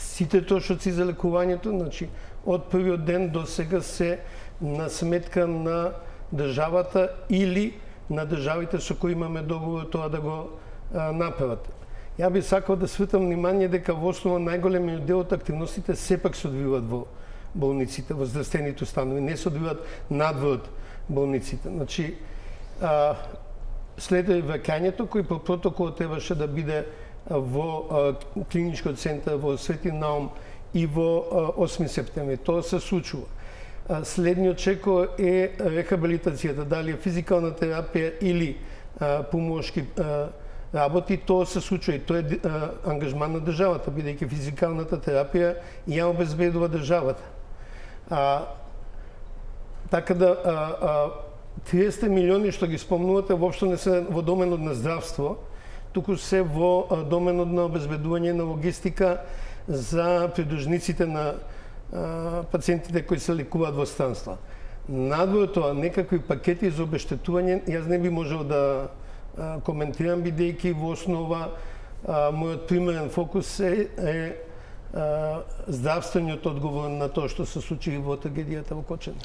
сите трошоци за лекувањето, значи од првиот ден до сега се на сметка на државата или на државите со кои имаме договор тоа да го направат. Ја би сакал да свртам внимание дека во основа најголемиот дел од активностите сепак се одвиваат во болниците, во здравствените установи, не се одвиваат надвор од болниците. Значи, следува и враќањето кој по протокол требаше да биде во клиничкиот центар во Свети Наум и во 8 септември. Тоа се случува. Следниот чеко е рехабилитацијата, дали е физикална терапија или помошки работи, тоа се случува и тоа е ангажман на државата, бидејќи физикалната терапија ја обезбедува државата. Така да 30 милиони што ги спомнувате воопшто не се во доменот на здравство, туку се во доменот на обезбедување на логистика за придружниците на пациентите кои се лекуваат во странства. Надвор тоа, некакви пакети за обештетување, јас не би можел да коментирам, бидејќи во основа мојот примерен фокус е здравствениот одговор на тоа што се случи во трагедијата во Кочани.